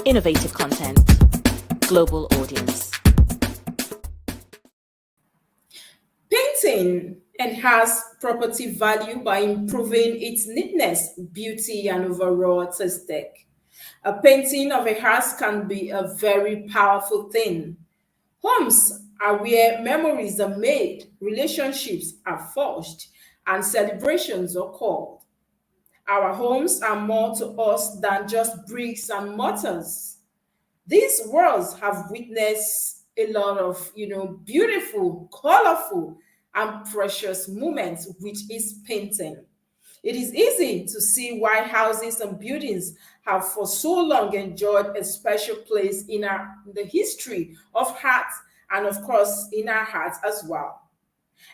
Innovative content. Global audience. Painting enhances property value by improving its neatness, beauty, and overall aesthetic. A painting of a house can be a very powerful thing. Homes are where memories are made, relationships are forged, and celebrations are called. Our homes are more to us than just bricks and mortars. These worlds have witnessed a lot of, beautiful, colorful, and precious moments, which is painting. It is easy to see why houses and buildings have for so long enjoyed a special place in the history of art and, of course, in our hearts as well.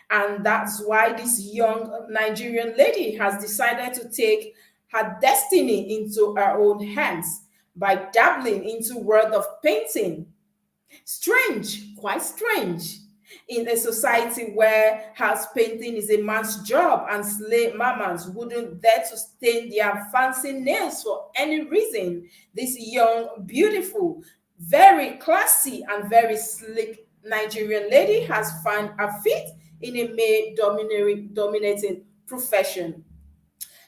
And that's why this young Nigerian lady has decided to take her destiny into her own hands by dabbling into world of painting. Strange, quite strange. In a society where house painting is a man's job and slave mamas wouldn't dare to stain their fancy nails for any reason, this young, beautiful, very classy, and very slick Nigerian lady has found her feet in a dominating profession.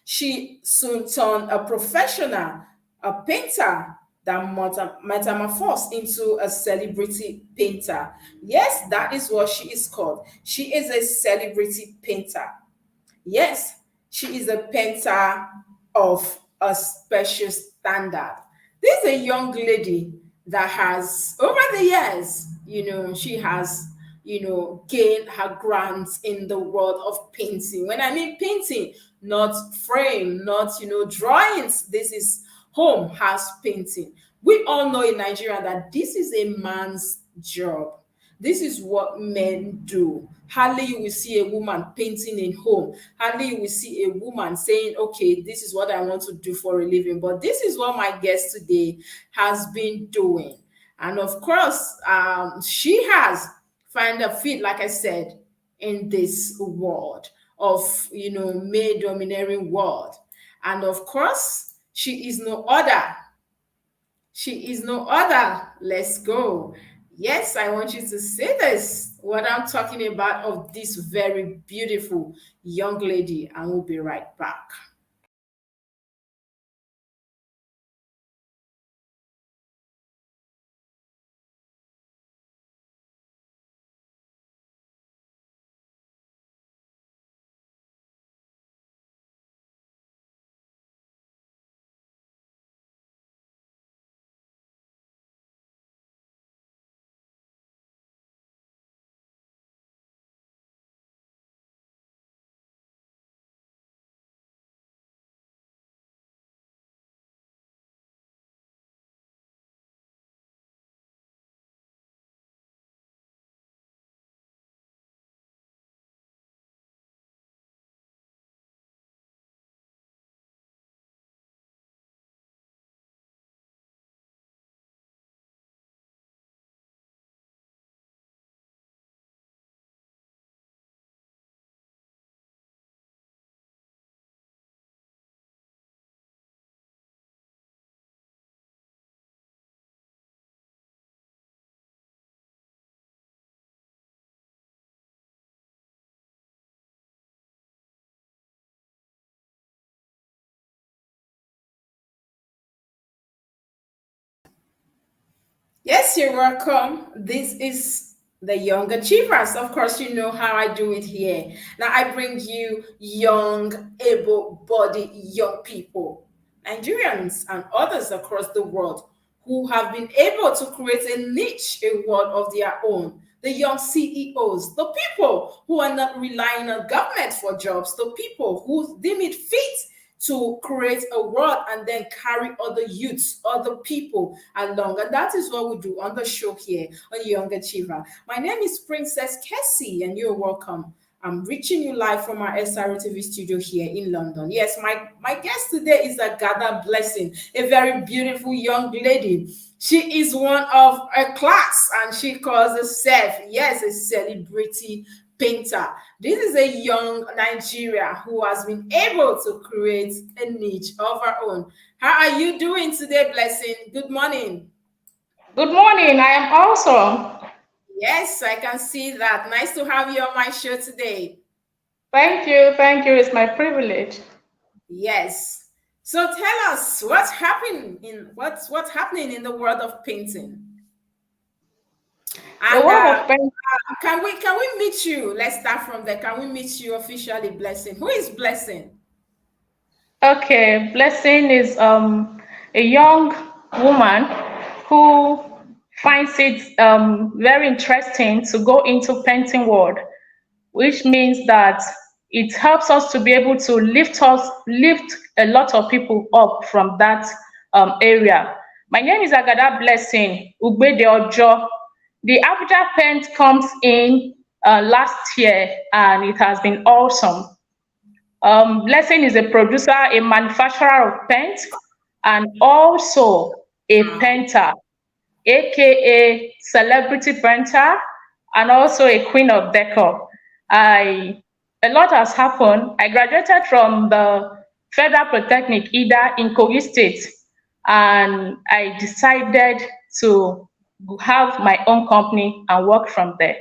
She soon turned a professional, a painter that metamorphosed into a celebrity painter. Yes, that is what she is called. She is a celebrity painter. Yes, she is a painter of a special standard. This is a young lady that has, over the years, she has, gained her grants in the world of painting. When I mean painting, not frame, not, drawings, this is home house painting. We all know in Nigeria that this is a man's job. This is what men do. Hardly you will see a woman painting in home. Hardly you will see a woman saying, okay, this is what I want to do for a living. But this is what my guest today has been doing. And of course, she has found her feet, like I said, in this world of, male domineering world. And of course, she is no other. She is no other. Let's go. Yes, I want you to say this, what I'm talking about of this very beautiful young lady, and we'll be right back. Yes, you're welcome. This is the Young Achievers. Of course, you know how I do it here. Now, I bring you young, able bodied young people, Nigerians and others across the world who have been able to create a niche, a world of their own. The young CEOs, the people who are not relying on government for jobs, the people who deem it fit to create a world and then carry other youths, other people along. And that is what we do on the show here on Young Achiever. My name is Princess Kessy, and you're welcome. I'm reaching you live from our SRTV studio here in London. Yes, my guest today is Agada Blessing, a very beautiful young lady. She is one of a class, and she calls herself, yes, a celebrity painter. This is a young Nigeria who has been able to create a niche of her own. How are you doing today, Blessing? Good morning. Good morning. I am awesome. Yes, I can see that. Nice to have you on my show today. Thank you. Thank you. It's my privilege. Yes. So tell us what's happening in the world of painting. The And world of paint. can we meet you? Let's start from there. Can we meet you officially, Blessing? Who is Blessing? Okay, Blessing is a young woman who finds it very interesting to go into painting world, which means that it helps us to be able to lift a lot of people up from that area. My name is Agada Blessing Ugbede Ojo. The Abuja paint comes in last year and it has been awesome. Blessing is a producer, a manufacturer of paint, and also a Wow. painter, aka celebrity painter, and also a queen of decor. I A lot has happened. I graduated from the Federal Polytechnic Ida in Kogi State, and I decided to have my own company and work from there.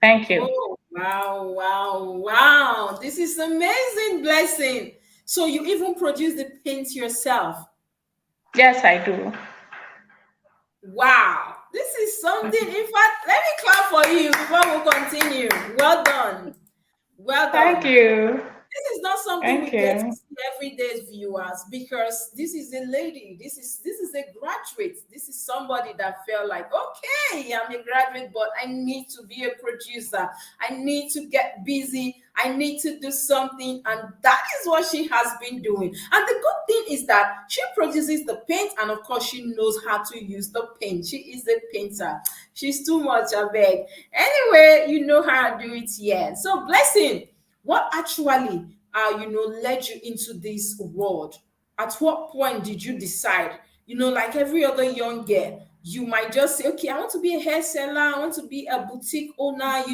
Thank you. Oh, wow, wow, wow. This is amazing, Blessing. So you even produce the paint yourself. Yes, I do. Wow. This is something. In fact, let me clap for you before we continue. Well done. Well Thank done. you. This is not something Thank we get to you. see every day, viewers, because this is a lady. This is a graduate. This is somebody that felt like, okay, I'm a graduate, but I need to be a producer. I need to get busy. I need to do something, and that is what she has been doing. And the good thing is that she produces the paint, and of course, she knows how to use the paint. She is a painter. She's too much, I beg. Anyway, you know how to do it, yeah. So, Blessing, what actually led you into this world? At what point did you decide, like every other young girl, you might just say, okay, I want to be a hair seller, I want to be a boutique owner,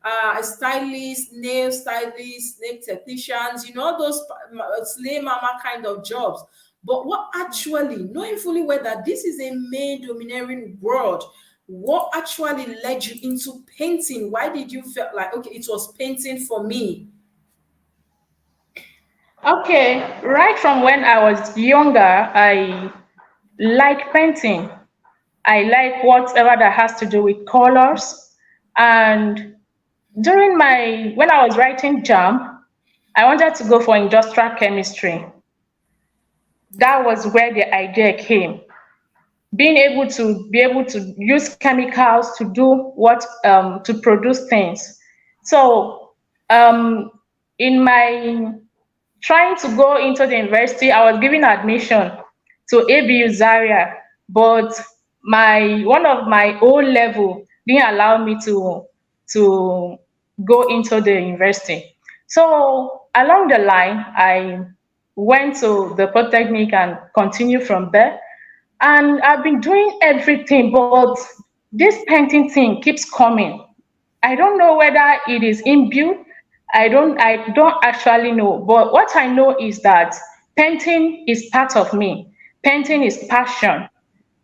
a stylist, nail stylist, nail technicians, all those slay mama kind of jobs. But what actually, knowing fully well that this is a male domineering world, what actually led you into painting? Why did you feel like, okay, it was painting for me? Okay, right from when I was younger, I like painting. I like whatever that has to do with colors. And when I was writing JAM, I wanted to go for industrial chemistry. That was where the idea came. Being able to use chemicals to do what to produce things. So um, in my trying to go into the university, I was given admission to ABU Zaria, but my one of my O level didn't allow me to go into the university. So along the line, I went to the Polytechnic and continued from there. And I've been doing everything, but this painting thing keeps coming. I don't know whether it is inbuilt. I don't actually know. But what I know is that painting is part of me. Painting is passion.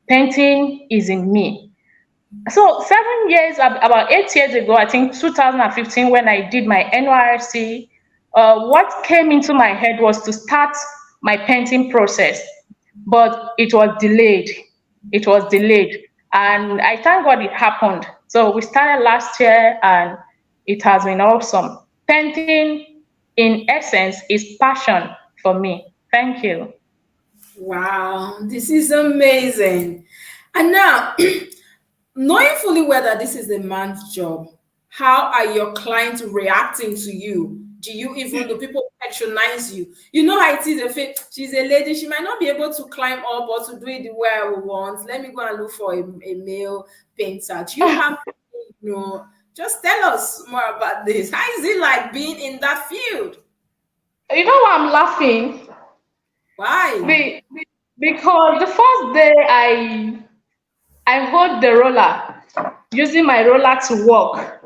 Painting is in me. So 7 years, about 8 years ago, I think 2015, when I did my NYSC, what came into my head was to start my painting process, but it was delayed. It was delayed, and I thank God it happened. So we started last year, and it has been awesome. Painting, in essence, is passion for me. Thank you. Wow, this is amazing. And now, knowing fully well that this is a man's job, how are your clients reacting to you? Do people patronize you? You know how it is. If she's a lady, she might not be able to climb up or to do it the way I would want. Let me go and look for a male painter. Do you have, just tell us more about this. How is it like being in that field? You know why I'm laughing? Why? Because the first day I hold the roller, using my roller to walk.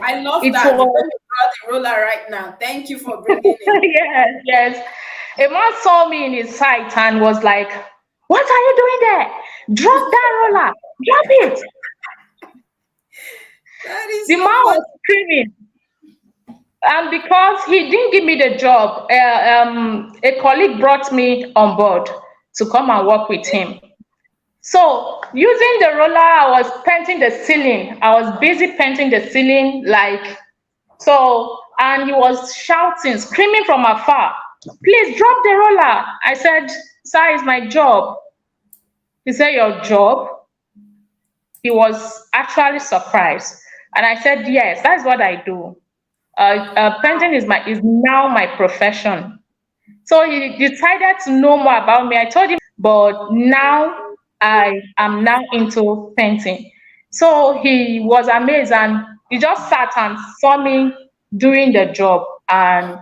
I love It that. The way was you brought the roller right now. Thank you for bringing it. yes, yes. A man saw me in his sight and was like, "What are you doing there? Drop that roller, drop it." That is The man so was funny. screaming. And because he didn't give me the job, a colleague brought me on board to come and work with him. So using the roller, I was painting the ceiling. I was busy painting the ceiling, like so. And he was shouting, screaming from afar, "Please drop the roller." I said, "Sir, it's my job." He said, "Your job?" He was actually surprised, and I said, "Yes, that's what I do. Painting is now my profession." So he decided to know more about me. I told him, but now I am now into painting. So he was amazed and he just sat and saw me doing the job. And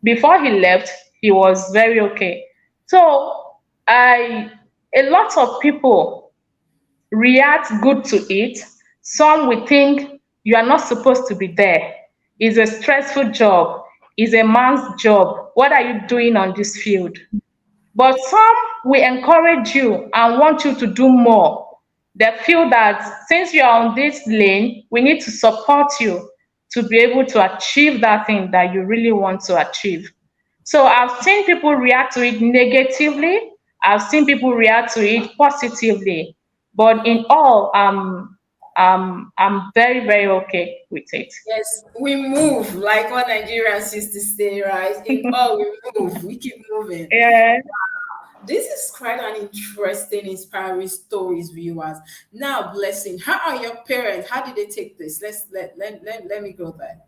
before he left, he was very okay. So I a lot of people react good to it. Some will think you are not supposed to be there. It's a stressful job. It's a man's job. What are you doing on this field? But some will encourage you and want you to do more. They feel that since you are on this lane, we need to support you to be able to achieve that thing that you really want to achieve. So I've seen people react to it negatively. I've seen people react to it positively. But in all, I'm very, very okay with it. Yes, we move like what Nigerians used to say, right? In all, we move, we keep moving. Yeah. This is quite an interesting, inspiring stories, viewers. Now, Blessing, how are your parents? How did they take this? Let me go there.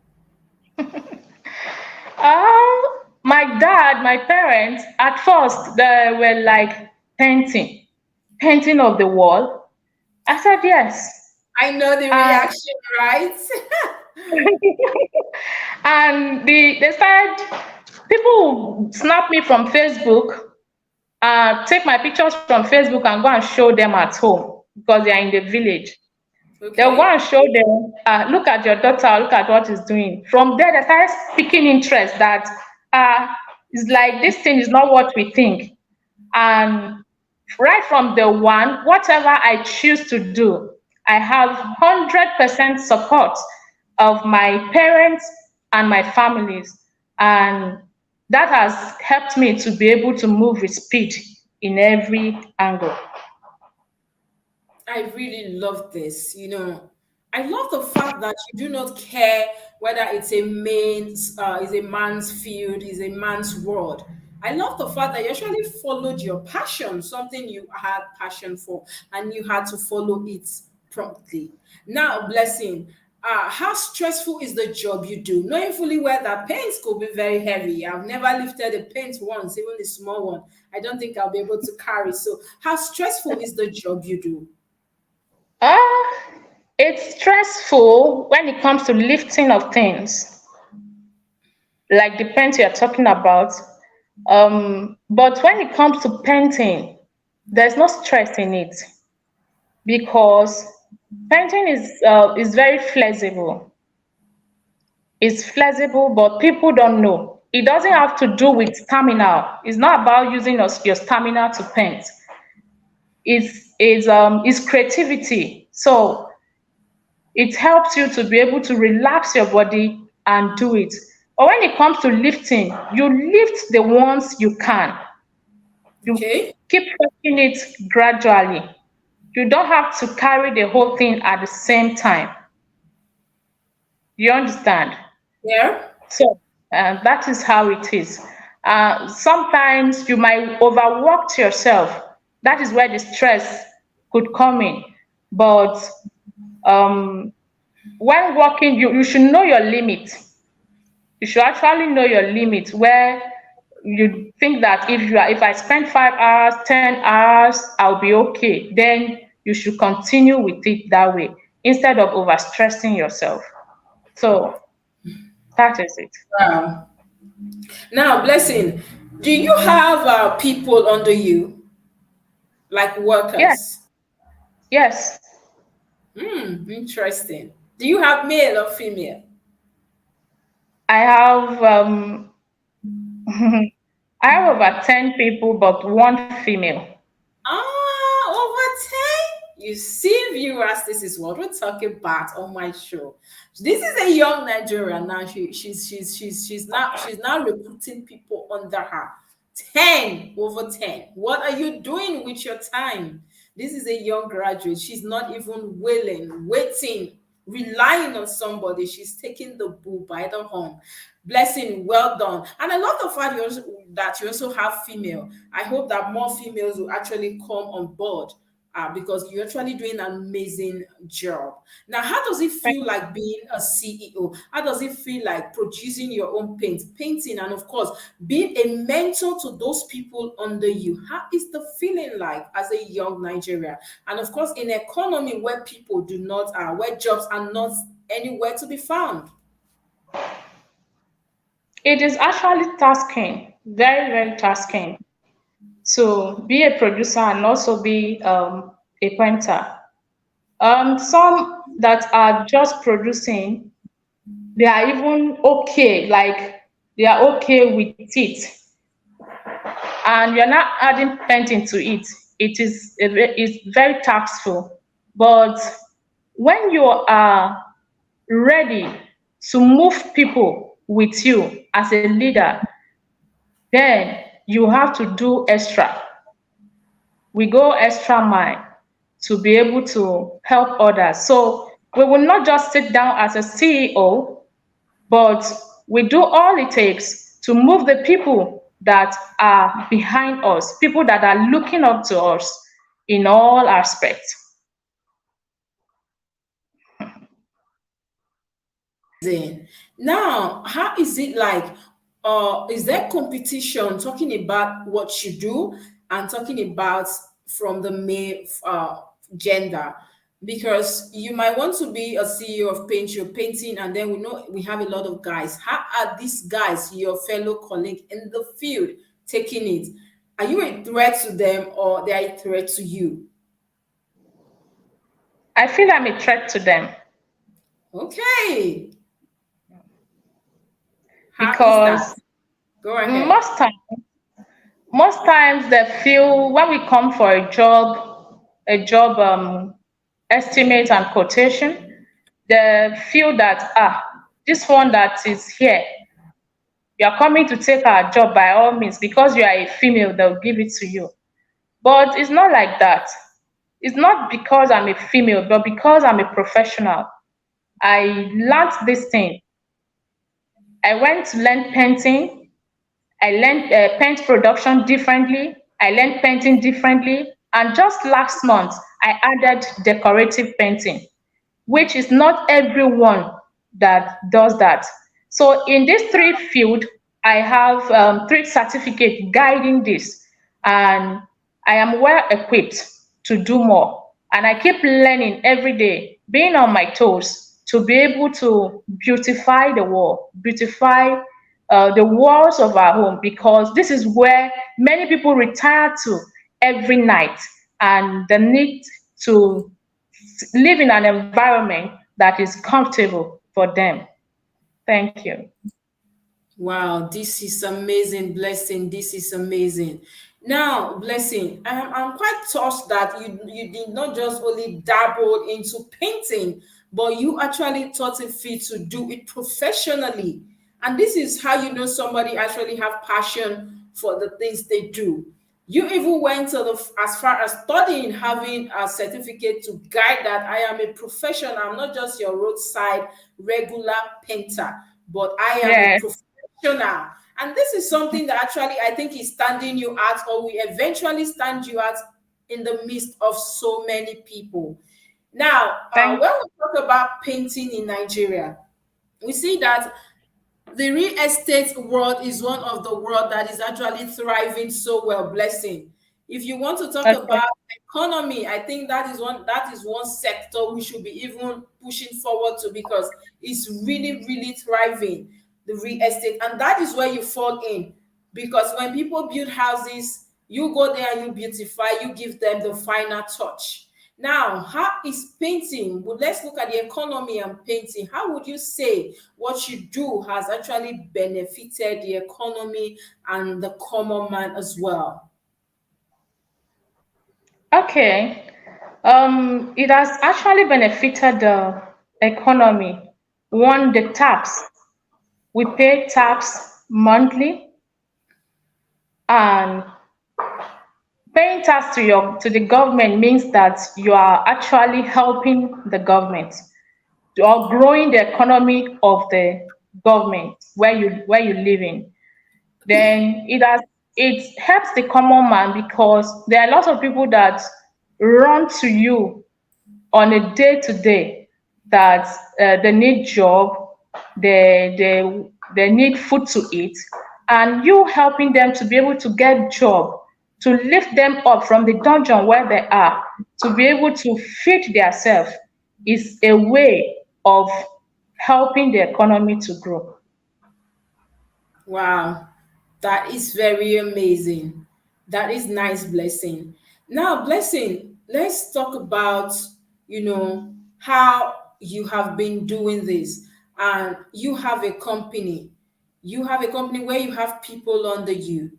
My dad, my parents, at first they were like painting, painting of the wall. I said yes. I know the And reaction, right? and they started people would snap me from Facebook, take my pictures from Facebook and go and show them at home because they are in the village. They'll go Okay. and show them, look at your daughter, look at what he's doing. From there, they started speaking interest that it's like this thing is not what we think. And right from the one, whatever I choose to do, I have 100% support of my parents and my families. And that has helped me to be able to move with speed in every angle. I really love this. I love the fact that you do not care whether it's a man's field, is a man's world. I love the fact that you actually followed your passion, something you had passion for, and you had to follow it promptly. Now, Blessing, how stressful is the job you do? Knowing fully well that paints could be very heavy. I've never lifted a paint once, even a small one. I don't think I'll be able to carry. So, how stressful is the job you do? Uh, it's stressful when it comes to lifting of things, like the paint you're talking about. But when it comes to painting, there's no stress in it because painting is very flexible. It's flexible, but people don't know. It doesn't have to do with stamina. It's not about using your stamina to paint. It's creativity. So it helps you to be able to relax your body and do it. But when it comes to lifting, you lift the ones you can. You Okay. keep taking it gradually. You don't have to carry the whole thing at the same time. You understand? Yeah. So that is how it is. Sometimes you might overwork yourself. That is where the stress could come in. But um, when working, you should know your limit. You should actually know your limit where you think that if I spend 5 hours, 10 hours, I'll be okay. Then you should continue with it that way instead of overstressing yourself. So that is it. Wow. Now, Blessing, do you have people under you, like Yes, workers? yes. Interesting. Do you have male or female? I have I have about 10 people, but one female. Ah, over 10? You see, viewers, this is what we're talking about on my show. This is a young Nigerian now. She's now recruiting people under her. 10 over 10. What are you doing with your time? This is a young graduate. She's not even willing, waiting, relying on somebody. She's taking the bull by the horn. Blessing, well done. And I love the fact that you also have female. I hope that more females will actually come on board, because you're actually doing an amazing job. Now, how does it Thank feel like being a CEO? How does it feel like producing your own painting, and of course, being a mentor to those people under you? How is the feeling like as a young Nigeria? And of course, in an economy where people do not, where jobs are not anywhere to be found. It is actually tasking, very, very tasking to be a producer and also be a painter. Some that are just producing, they are even okay, like they are okay with it, and you're not adding painting to it. It's very taxful. But when you are ready to move people with you as a leader, then you have to do extra. We go extra mile to be able to help others. So we will not just sit down as a CEO, but we do all it takes to move the people that are behind us, people that are looking up to us in all aspects. Then now, how is it like? Is there competition talking about what you do and talking about from the male gender? Because you might want to be a CEO of paint, you're painting, and then we know we have a lot of guys. How are these guys, your fellow colleague in the field, taking it? Are you a threat to them or they are a threat to you? I feel I'm a threat to them Okay, how is that? because Go ahead. most times, most times they feel when we come for a job estimate and quotation, they feel that this one that is here, you are coming to take our job by all means because you are a female, they'll give it to you. But it's not like that. It's not because I'm a female, but because I'm a professional. I learned this thing. I went to learn painting. I learned paint production differently. I learned painting differently. And just last month, I added decorative painting, which is not everyone that does that. So in these three fields, I have three certificates guiding this, and I am well equipped to do more. And I keep learning every day, being on my toes to be able to beautify the wall, beautify the walls of our home, because this is where many people retire to every night, and the need to live in an environment that is comfortable for them. Thank you. Wow, this is amazing, Blessing. This is amazing. Now, Blessing, I'm quite touched that you did not just only dabble into painting, but you actually thought it fit to do it professionally. And this is how you know somebody actually have passion for the things they do. You even went to as far as studying, having a certificate to guide that I am a professional. I'm not just your roadside regular painter, but I am a Yes, professional. And this is something that actually I think is standing you out, or will eventually stand you out in the midst of so many people. Now, thank when we talk about painting in Nigeria, we see that the real estate world is one of the world that is actually thriving so well. Blessing, if you want to talk okay. about economy, I think that is one sector we should be even pushing forward to, because it's really really thriving, the real estate. And that is where you fall in, because when people build houses, you go there and you beautify, you give them the final touch. Now, how is painting? Well, let's look at the economy and painting. How would you say what you do has actually benefited the economy and the common man as well? Okay. It has actually benefited the economy. One, the tax. We pay tax monthly, and paying tax to the government means that you are actually helping the government or growing the economy of the government where you live in. Then it helps the common man because there are lots of people that run to you on a day to day that they need job, they need food to eat, and you helping them to be able to get job, to lift them up from the dungeon where they are, to be able to feed themselves is a way of helping the economy to grow. Wow, that is very amazing. That is nice, Blessing. Now, Blessing, let's talk about, how you have been doing this. And you have a company. You have a company where you have people under you.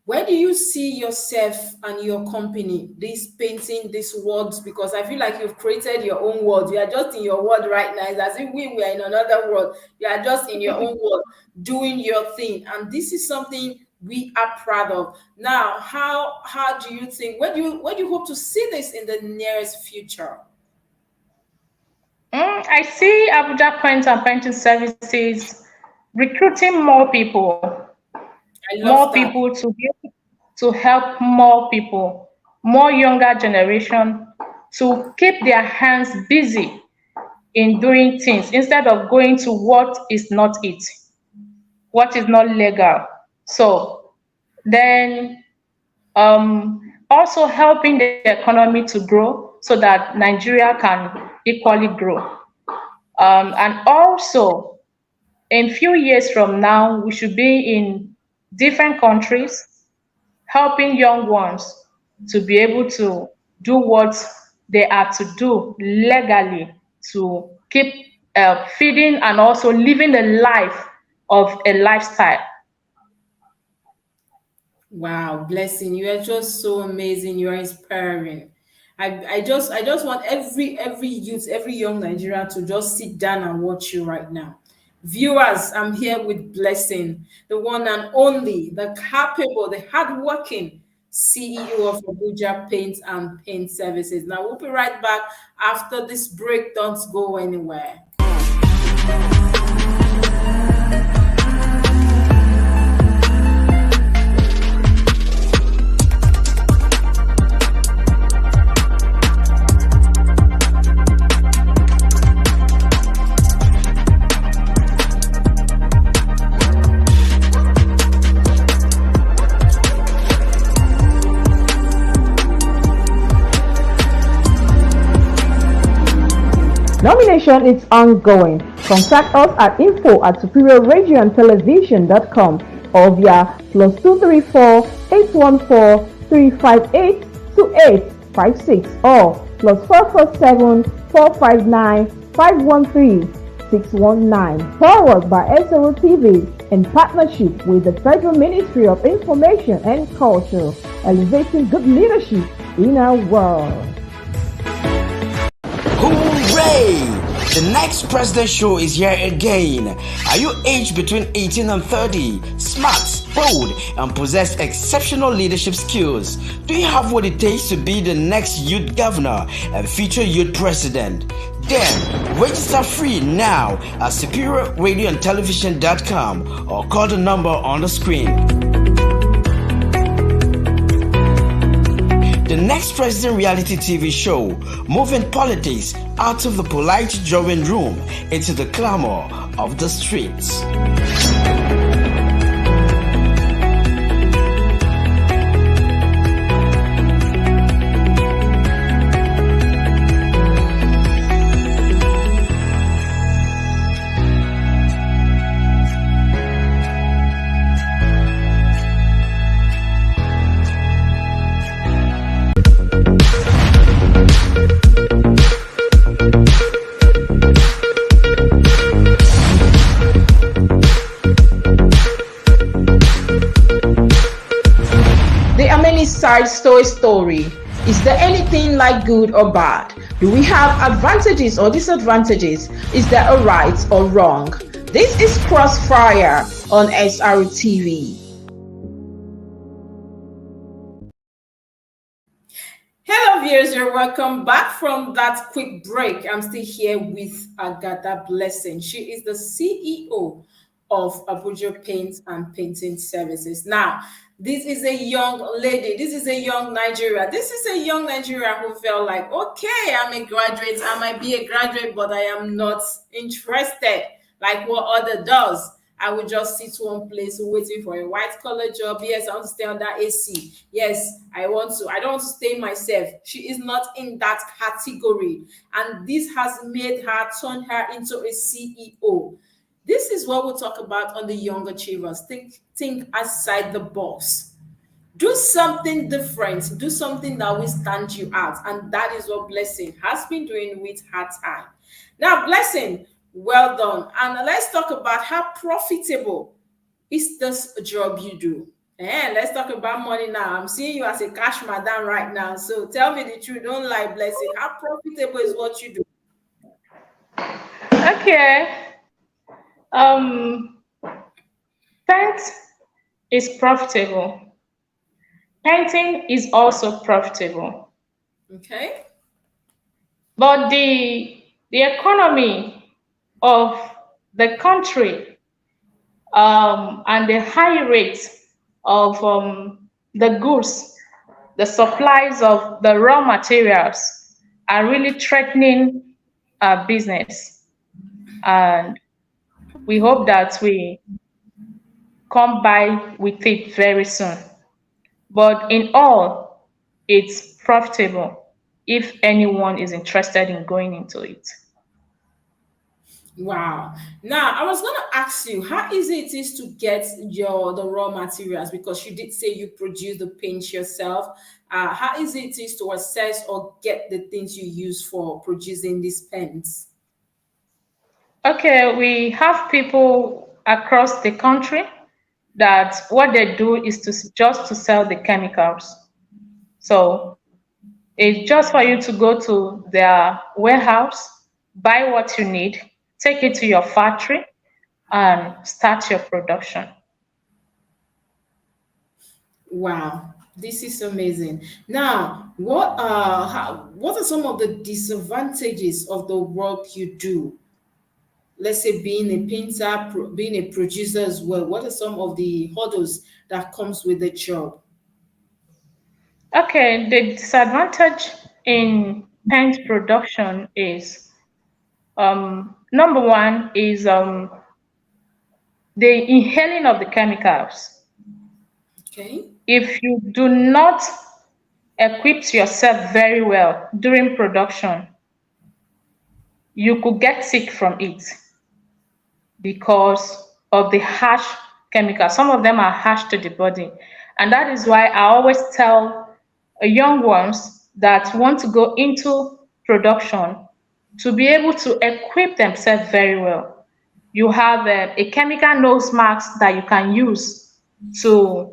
Where do you see yourself and your company, this painting, these words? Because I feel like you've created your own world. You are just in your world right now. It's as if we were in another world. You are just in your own world, doing your thing. And this is something we are proud of. Now, how do you think? Where do you hope to see this in the nearest future? I see Abuja Paint and Painting Services recruiting I love more that. people to be able to help more people, more younger generation to keep their hands busy in doing things instead of going to what is not legal. So then also helping the economy to grow so that Nigeria can equally grow. And also, in few years from now, we should be in different countries helping young ones to be able to do what they are to do legally to keep feeding and also living a life of a lifestyle. Wow, Blessing, you are just so amazing. You are inspiring. I just want every youth, every young Nigerian to just sit down and watch you right now. Viewers, I'm here with Blessing, the one and only, the capable, the hardworking CEO of Abuja Paint and Paint Services. Now we'll be right back after this break. Don't go anywhere. Nomination is ongoing. Contact us at info@superiorradioandtelevision.com or via +234 814 358 2856 or +447 459 513 619. Powered by SRO TV in partnership with the Federal Ministry of Information and Culture, elevating good leadership in our world. Hooray! The next President Show is here again. Are you aged between 18 and 30, smart, bold, and possess exceptional leadership skills? Do you have what it takes to be the next youth governor and future youth president? Then register free now at superiorradioandtelevision.com or call the number on the screen. The Next President reality TV show, moving politics out of the polite drawing room into the clamor of the streets. sides to a story. Is there anything like good or bad? Do we have advantages or disadvantages? Is there a right or wrong? This is Crossfire on SRTV. Hello, viewers. You're welcome back from that quick break. I'm still here with Agatha Blessing. She is the CEO of Abuja Paints and Painting Services. Now, this is a young lady. This is a young Nigeria. This is a young Nigeria who felt like, okay, I'm a graduate. I might be a graduate, but I am not interested like what other does. I would just sit one place waiting for a white collar job. Yes, I want to stay under AC. Yes, I want to. I don't want to stay myself. She is not in that category. And this has made her, turn her into a CEO. This is what we'll talk about on the Young Achievers. Think outside the box. Do something different. Do something that will stand you out. And that is what Blessing has been doing with her time. Now, Blessing, well done. And let's talk about how profitable is this job you do. And let's talk about money now. I'm seeing you as a cash madam right now. So tell me the truth. Don't lie, Blessing. How profitable is what you do? Okay. Paint is profitable. Painting is also profitable. Okay. But the economy of the country and the high rate of the goods, the supplies of the raw materials are really threatening our business. And we hope that we come by with it very soon. But in all, it's profitable if anyone is interested in going into it. Wow. Now, I was going to ask you how easy it is to get the raw materials, because you did say you produce the paint yourself. How easy it is to access or get the things you use for producing these paints? Okay, we have people across the country that what they do is just to sell the chemicals. So it's just for you to go to their warehouse, buy what you need, take it to your factory, and start your production. Wow, this is amazing. Now, what are some of the disadvantages of the work you do? Let's say being a painter, being a producer as well. What are some of the hurdles that comes with the job? Okay, the disadvantage in paint production is number one is the inhaling of the chemicals. Okay. If you do not equip yourself very well during production, you could get sick from it because of the harsh chemicals. Some of them are harsh to the body. And that is why I always tell young ones that want to go into production to be able to equip themselves very well. You have a chemical nose mask that you can use to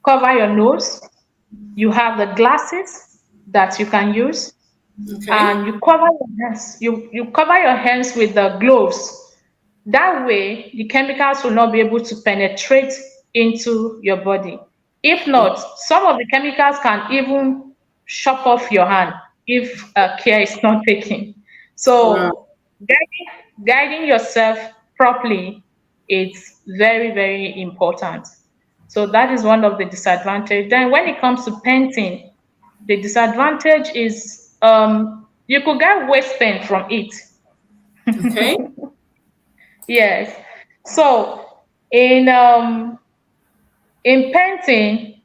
cover your nose. You have the glasses that you can use, Okay. and you cover your hands. You cover your hands with the gloves. That way, the chemicals will not be able to penetrate into your body. If not, some of the chemicals can even chop off your hand if care is not taken. Wow. So, guiding yourself properly is very, very important. So that is one of the disadvantage. Then when it comes to painting, the disadvantage is you could get waste paint from it. Okay. Yes. So in painting,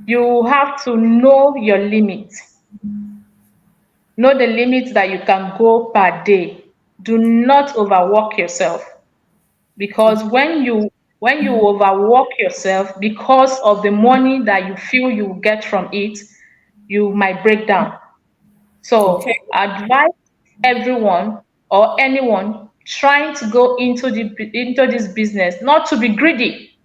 you have to know your limit. Know the limits that you can go per day. Do not overwork yourself, because when you overwork yourself because of the money that you feel you will get from it, you might break down. Okay. So advise everyone or anyone trying to go into this business not to be greedy.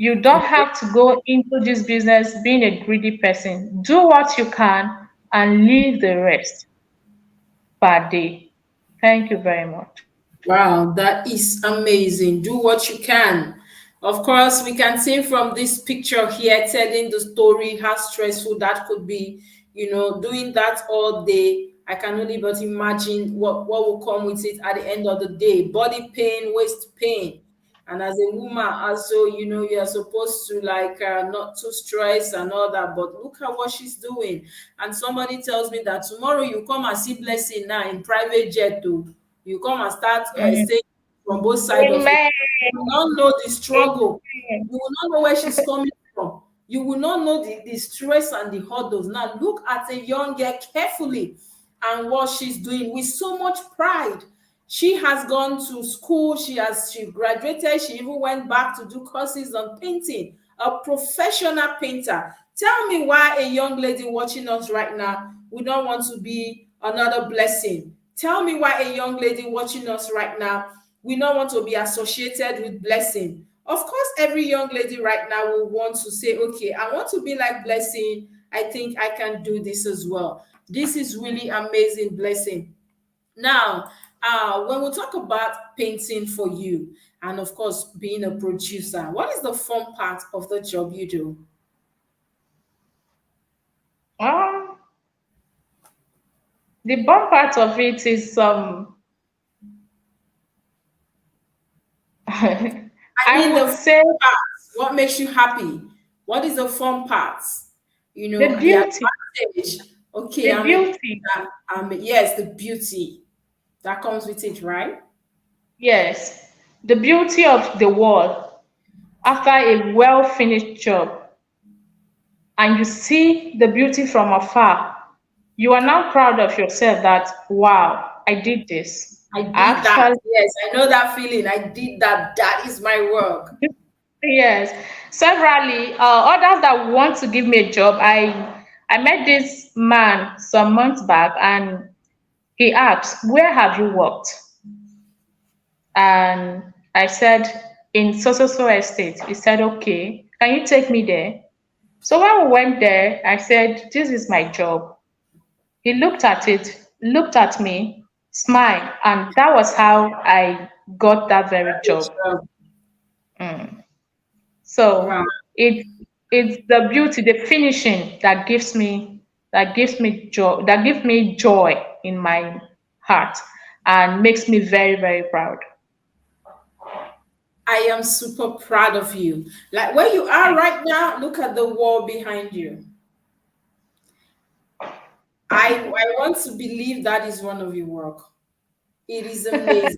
You don't Okay. have to go into this business being a greedy person. Do what you can and leave the rest per day. Thank you very much. Wow, that is amazing. Do what you can. Of course, we can see from this picture here telling the story how stressful that could be. Doing that all day. I can only but imagine what will come with it at the end of the day. Body pain, waist pain. And as a woman, also, you're supposed to like not too stress and all that. But look at what she's doing. And somebody tells me that tomorrow you come and see blessing now in private jet too. You come and start Mm. saying from both sides of it. Amen. You will not know the struggle. Amen. You will not know where she's coming from. You will not know the stress and the hurdles. Now look at a young girl carefully and what she's doing with so much pride. She has gone to school, she graduated, she even went back to do courses on painting, a professional painter. Tell me why a young lady watching us right now would not want to be another blessing. Tell me why a young lady watching us right now will not want to be associated with blessing. Of course, every young lady right now will want to say, okay, I want to be like blessing. I think I can do this as well. This is really amazing, blessing. Now, when we talk about painting for you, and of course, being a producer, what is the fun part of the job you do? Um, the bad part of it is I I mean, the would fun say parts. What makes you happy? What is the fun parts? the The beauty, advantage. Okay, the I'm a beauty. painter. Yes, the beauty that comes with it, right? Yes, the beauty of the wall after a well finished job, and you see the beauty from afar. You are now proud of yourself that, wow, I did this. I I did that. actually, Yes, I know that feeling. I did that. That is my work. yes. Severally, others that want to give me a job, I met this man some months back and he asked, where have you worked? And I said, in so so so estate. He said, okay, can you take me there? So when we went there, I said, this is my job. He looked at it, looked at me, smiled, and that was how I got that very job. Mm. Wow. So it it's the beauty, the finishing that gives me joy in my heart and makes me very, very proud. I am super proud of you. Like where you are Thank right now, look at the wall behind you. I want to believe that is one of your work. It is amazing.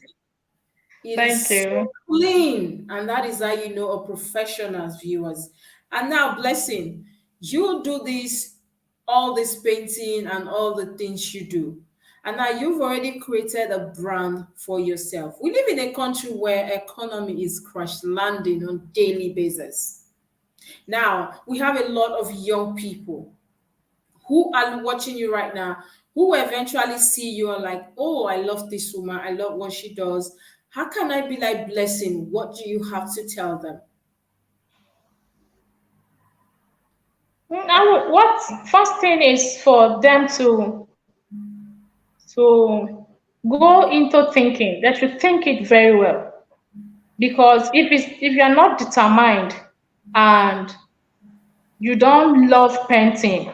It thank is so you. clean, and that is how you know a professional as viewers. And now, blessing, you do this, all this painting and all the things you do. And now you've already created a brand for yourself. We live in a country where economy is crash landing on daily basis. Now we have a lot of young people who are watching you right now, who will eventually see you and like, oh, I love this woman, I love what she does. How can I be like blessing? What do you have to tell them? What first thing is for them to go into thinking. They should think it very well because if you're not determined and you don't love painting,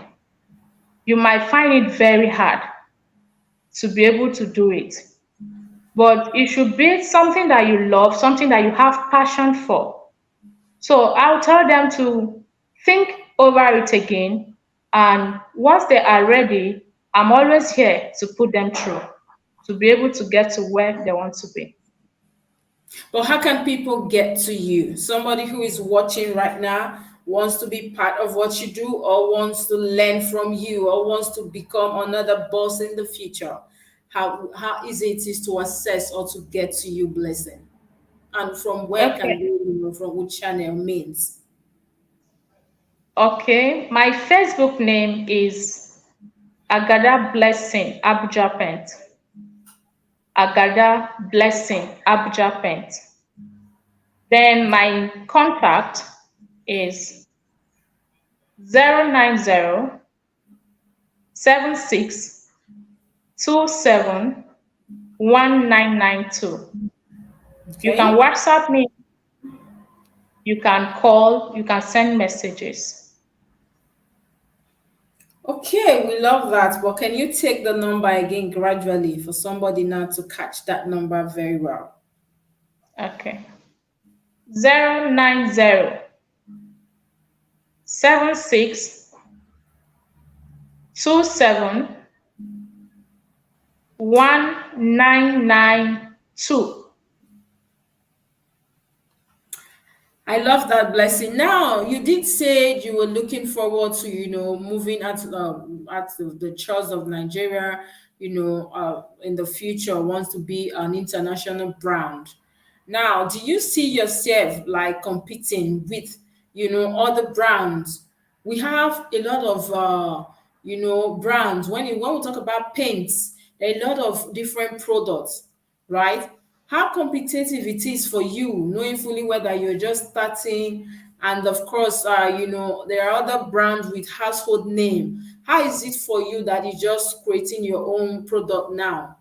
you might find it very hard to be able to do it. But it should be something that you love, something that you have passion for. So I'll tell them to think over it again. And once they are ready, I'm always here to put them through to be able to get to where they want to be. But how can people get to you? Somebody who is watching right now wants to be part of what you do, or wants to learn from you, or wants to become another boss in the future. How easy it is to access or to get to you, blessing? And from where can Okay. they, from which channel means? Okay. My Facebook name is Agada Blessing Abuja Paint. Agada Blessing Abuja Paint. Then my contact is 09076271992. You can Okay. WhatsApp me, you can call, you can send messages. Okay, we love that. But can you take the number again gradually for somebody now to catch that number very well? Okay. 09076271992. I love that, blessing. Now, you did say you were looking forward to, moving at the shores of Nigeria, in the future, wants to be an international brand. Now, do you see yourself like competing with, other brands? We have a lot of, brands. When we talk about paints, there are a lot of different products, right? How competitive it is for you, knowing fully whether you're just starting, and of course, there are other brands with household name. How is it for you that you're just creating your own product now?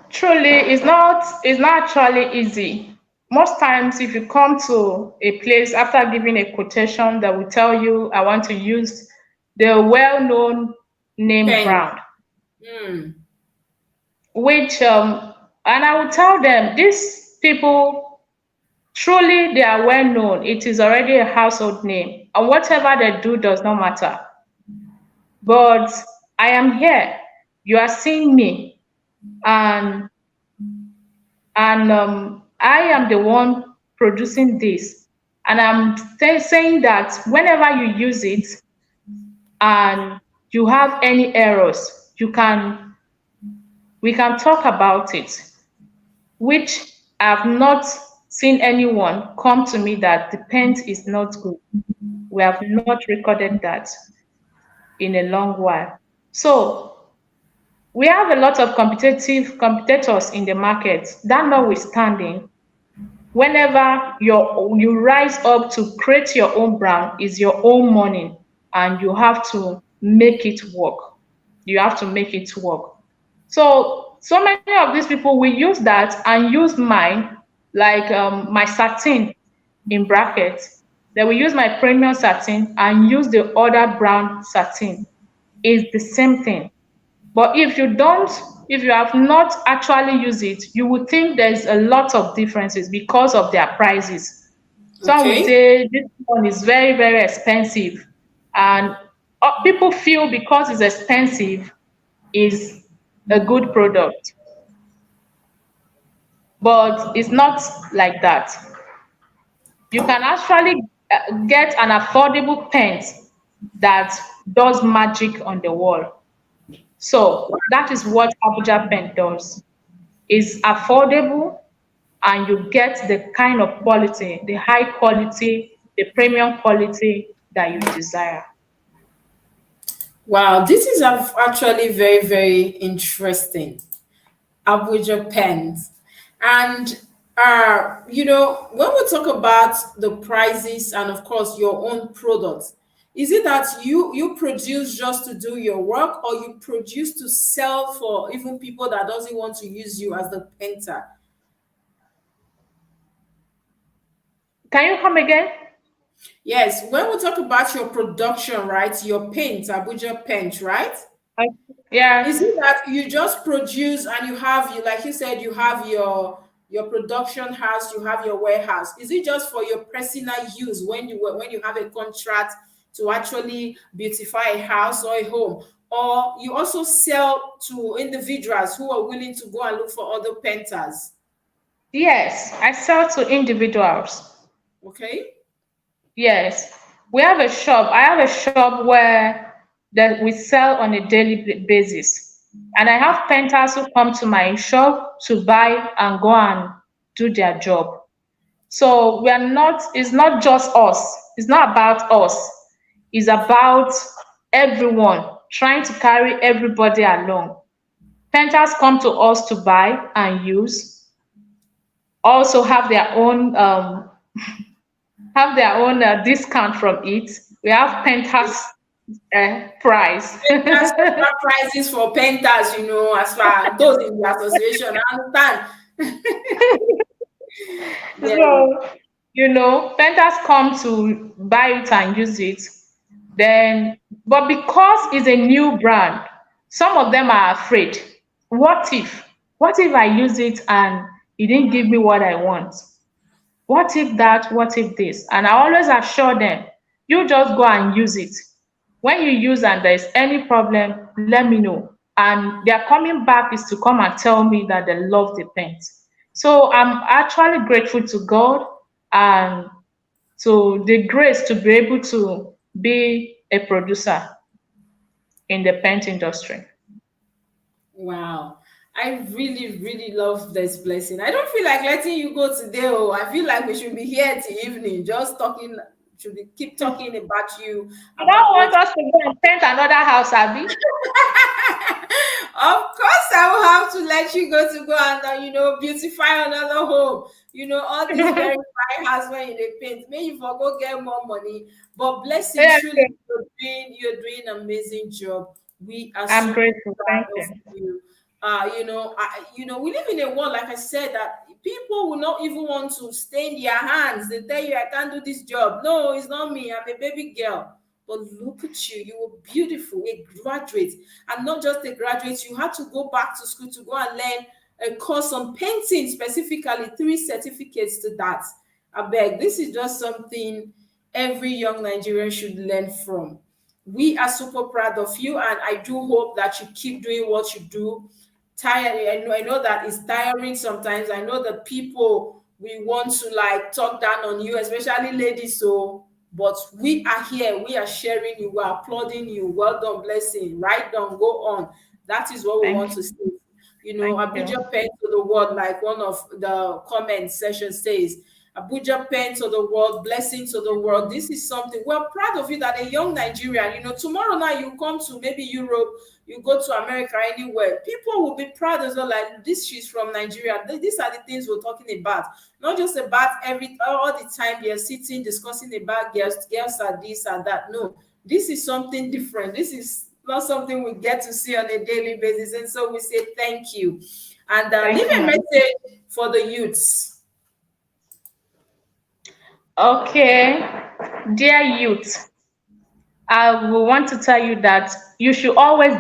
Truly, it's not actually easy. Most times, if you come to a place after giving a quotation that will tell you, I want to use the well-known name Pen. brand, which and I will tell them these people truly they are well known. It is already a household name, and whatever they do does not matter. But I am here. You are seeing me, and I am the one producing this, and I'm saying that whenever you use it and you have any errors, we can talk about it, which I've not seen anyone come to me that the paint is not good. We have not recorded that in a long while. So we have a lot of competitive competitors in the market. That notwithstanding, whenever you rise up to create your own brand, is your own money, and you have to make it work. You have to make it work. So many of these people will use that and use mine, like my satin in brackets. They will use my premium satin and use the other brand satin. It's the same thing. But if you have not actually used it, you would think there's a lot of differences because of their prices. Some will Okay. say this one is very, very expensive. And people feel because it's expensive is a good product. But it's not like that. You can actually get an affordable paint that does magic on the wall. So that is what Abuja Paint does. It's affordable and you get the kind of quality, the high quality, the premium quality that you desire. Wow, this is actually very, very interesting. Abuja pens. And when we talk about the prices and of course your own products, is it that you produce just to do your work, or you produce to sell for even people that doesn't want to use you as the painter? Can you come again? Yes, when we talk about your production, right? Your paint, Abuja paint, right? Uh, Is Yes. it that you just produce and you have, you like you said, you have your production house, you have your warehouse? Is it just for your personal use when you have a contract to actually beautify a house or a home, or you also sell to individuals who are willing to go and look for other painters? Yes, I sell to individuals. Okay. Yes. We have a shop. I have a shop where that we sell on a daily basis. And I have painters who come to my shop to buy and go and do their job. So it's not just us. It's not about us. It's about everyone trying to carry everybody along. Painters come to us to buy and use, also have their own have their own discount from it. We have Pentas price. That's special prices for painters, as far those in the association. I understand. Yeah. So, vendors come to buy it and use it. Then, but because it's a new brand, some of them are afraid. What if? What if I use it and it didn't give me what I want? What if that? What if this? And I always assure them, you just go and use it. When you use and there's any problem, let me know. And their coming back is to come and tell me that they love the paint. So I'm actually grateful to God and to the grace to be able to be a producer in the paint industry. Wow. I really, really love this blessing. I don't feel like letting you go today. Oh, I feel like we should be here till evening, just talking. Should we keep talking about you, You don't about want what us to go and paint another house, Abby? Of course, I will have to let you go and beautify another home. All these very fine house when you dey paint. May you for go get more money. But blessing, Yeah, truly, you're doing an amazing job. We are I'm super grateful. proud Thank of you. you. We live in a world, like I said, that people will not even want to stay in their hands. They tell you, I can't do this job. No, it's not me. I'm a baby girl. But look at you, you were beautiful, a graduate, and not just a graduate. You had to go back to school to go and learn a course on painting, specifically 3 certificates to that. I beg, this is just something every young Nigerian should learn from. We are super proud of you, and I do hope that you keep doing what you do. I know that it's tiring sometimes. I know that people we want to like talk down on you, especially ladies. So, but we are here, we are sharing you, we are applauding you. Well done, blessing. Right on, go on. That is what we want Thank to you. see. Thank Abuja you. pen to the world, like one of the comment section says. Abuja pen to the world, blessing to the world. This is something we're proud of you that a young Nigerian, tomorrow night you come to maybe Europe, you go to America, anywhere, people will be proud as well. Like this, she's from Nigeria. These are the things we're talking about, not just about all the time you're sitting discussing about girls are this and that. No, this is something different. This is not something we get to see on a daily basis, and so we say thank you and leave Thank you, a ma'am. message for the youths. Okay, dear youth, I will want to tell you that you should always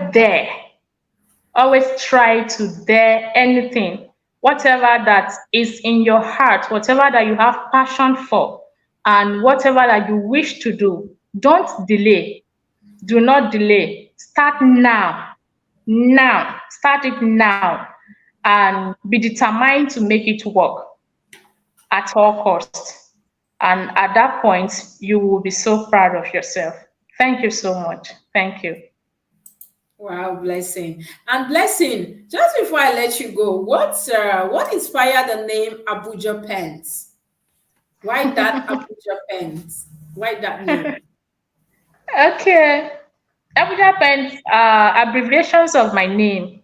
try to dare anything, whatever that is in your heart, whatever that you have passion for, and whatever that you wish to do. Don't delay. Do not delay. Start now. Now. Start it now. And be determined to make it work at all costs. And at that point, you will be so proud of yourself. Thank you so much. Thank you. Wow, blessing. And blessing, just before I let you go, what inspired the name Abuja Pens? Why that Abuja Pens? Why that name? Okay. Abuja Pens are abbreviations of my name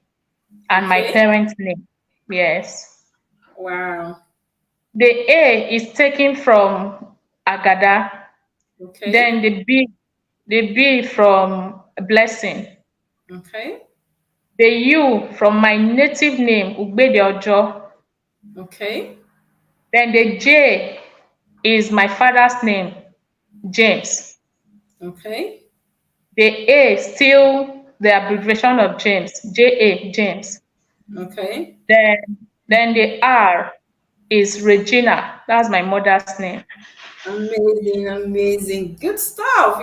and my Okay. parents' name. Yes. Wow. The A is taken from Agada, Okay. then the B from blessing, Okay. the U from my native name, Ugbede Ojo, Okay. then the J is my father's name, James. Okay. The A still the abbreviation of James, J-A, James. Okay. Then then the R is Regina. That's my mother's name. Amazing, amazing. Good stuff.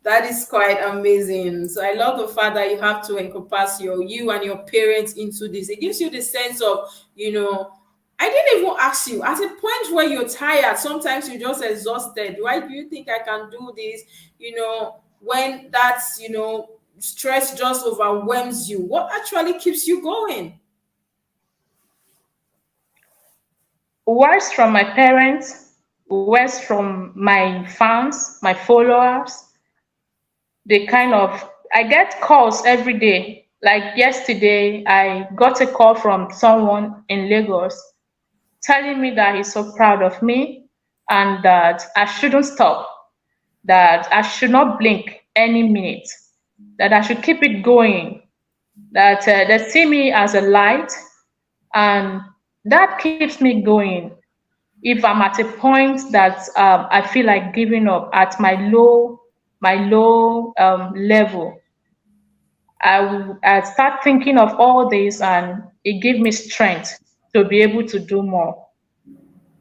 That is quite amazing. So I love the fact that you have to encompass you and your parents into this. It gives you the sense of, I didn't even ask you at a point where you're tired, sometimes you're just exhausted. Why do you think I can do this? When that's, stress just overwhelms you. What actually keeps you going? Words from my parents, words from my fans, my followers. They kind of, I get calls every day. Like yesterday, I got a call from someone in Lagos telling me that he's so proud of me and that I shouldn't stop, that I should not blink any minute, that I should keep it going, that they see me as a light, and that keeps me going. If I'm at a point that I feel like giving up at my low level, I start thinking of all this, and it gives me strength to be able to do more.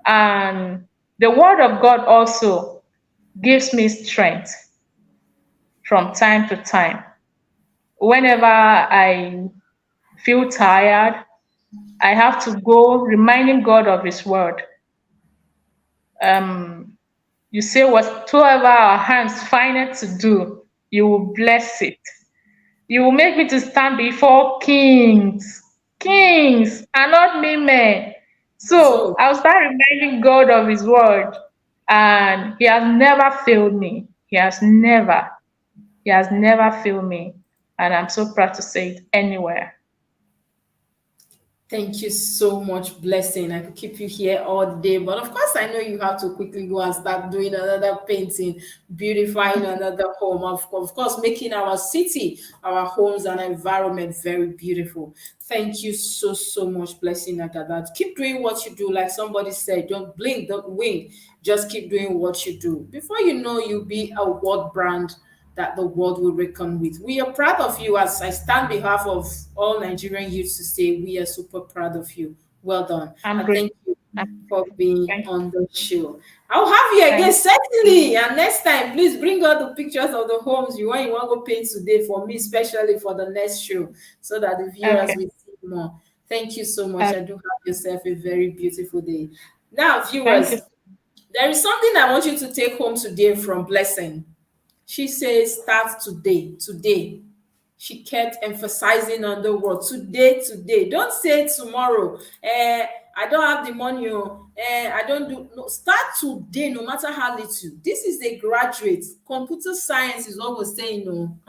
And the Word of God also gives me strength from time to time. Whenever I feel tired, I have to go reminding God of His Word. Um, you say, whatsoever our hands find it to do, you will bless it. You will make me to stand before kings, and not me men. So So I'll start reminding God of His word, and He has never failed me. He has never failed me, and I'm so proud to say it anywhere. thank you so much, Blessing. I could keep you here all day, but of course, I know you have to quickly go and start doing another painting, beautifying another home. Of course, making our city, our homes, and environment very beautiful. Thank you so much, Blessing Agadat. Keep doing what you do. Like somebody said, don't blink, don't wink. Just keep doing what you do. Before you know, you'll be a world brand that the world will reckon with. We are proud of you. As I stand behalf of all Nigerian youths to say we are super proud of you. Well done. I'm And grateful. thank you I'm for being Thank on the show. I'll have you again, thank certainly. And next time, please bring out the pictures of the homes you want to go paint today for me, especially for the next show, so that the viewers Okay. will see more. Thank you so much. Uh, I do have yourself a very beautiful day. Now, Thank you. viewers, there is something I want you to take home today from Blessing. She says, start today, today. She kept emphasizing on the word today, today. Don't say tomorrow. I don't have the money. I don't do. No, start today, no matter how little. This is a graduate. Computer science is what we're saying. No,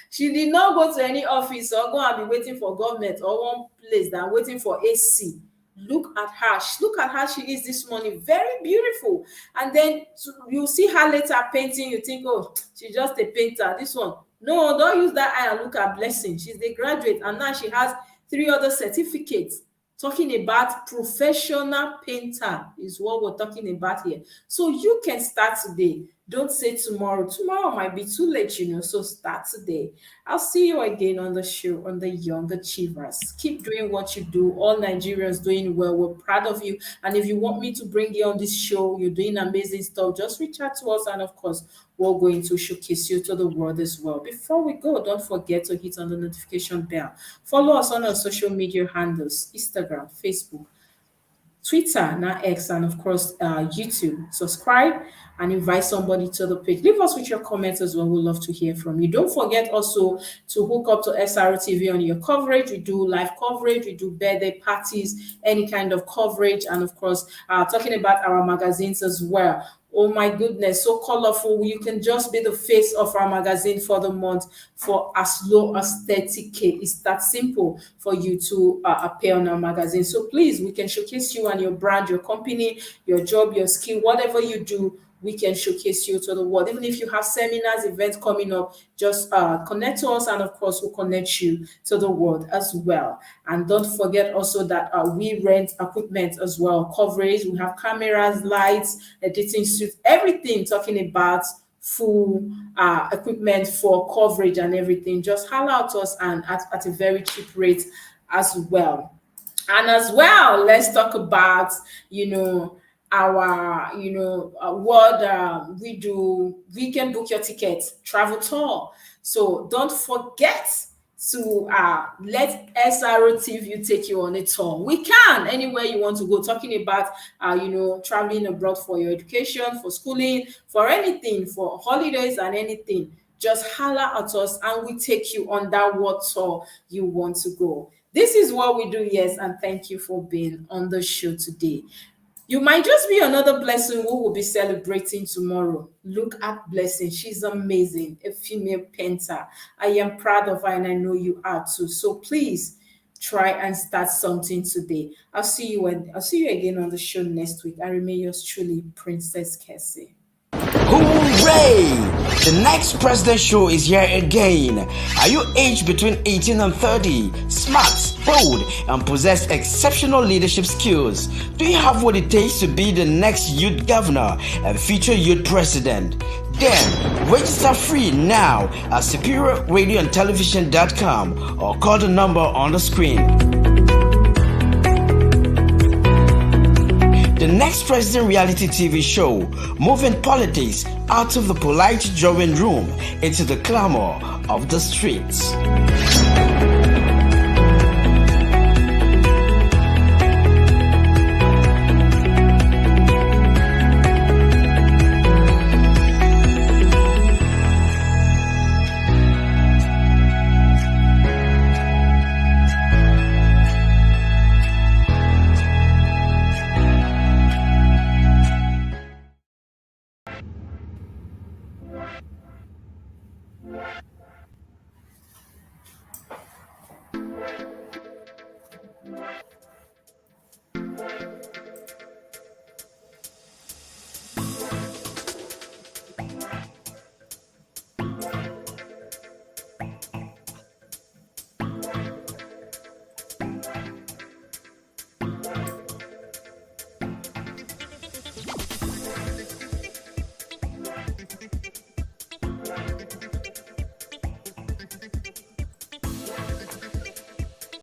she did not go to any office or go and be waiting for government or one place than waiting for AC. Look at her. Look at how she is this morning. Very beautiful. And then you see her later painting. You think, oh, she's just a painter. This one. No, don't use that eye and look at Blessing. She's a graduate, and now she has 3 other certificates. Talking about professional painter is what we're talking about here. So you can start today. Don't say tomorrow. Tomorrow might be too late, so start today. I'll see you again on the show on the Young Achievers. Keep doing what you do. All Nigerians doing well. We're proud of you. And if you want me to bring you on this show, you're doing amazing stuff, just reach out to us. And of course, we're going to showcase you to the world as well. Before we go, don't forget to hit on the notification bell. Follow us on our social media handles: Instagram, Facebook, Twitter, now X, and of course, YouTube. Subscribe and invite somebody to the page. Leave us with your comments as well. We'd love to hear from you. Don't forget also to hook up to SRTV on your coverage. We do live coverage, we do birthday parties, any kind of coverage, and of course, talking about our magazines as well. Oh my goodness, so colorful. You can just be the face of our magazine for the month for as low as 30K. It's that simple for you to appear on our magazine. So please, we can showcase you and your brand, your company, your job, your skill, whatever you do. We can showcase you to the world. Even if you have seminars, events coming up, just connect to us, and of course, we'll connect you to the world as well. And don't forget also that we rent equipment as well, coverage. We have cameras, lights, editing suits, everything, talking about full equipment for coverage and everything. Just holler out to us, and at a very cheap rate as well. And as well, let's talk about, our, what we do. We can book your ticket, travel tour. So don't forget to let SRO TV take you on a tour. We can anywhere you want to go. Talking about traveling abroad for your education, for schooling, for anything, for holidays and anything. Just holler at us and we take you on that what tour you want to go. This is what we do, yes, and thank you for being on the show today. You might just be another Blessing who will be celebrating tomorrow. Look at Blessing. She's amazing, a female painter. I am proud of her and I know you are too. So please try and start something today. I'll see you again on the show next week. I remain yours truly, Princess Kessy. Hooray! The next President Show is here again. Are you aged between 18 and 30, smart, bold, and possess exceptional leadership skills? Do you have what it takes to be the next youth governor and future youth president? Then register free now at superiorradioandtelevision.com or call the number on the screen. The next President reality TV show, moving politics out of the polite drawing room into the clamor of the streets.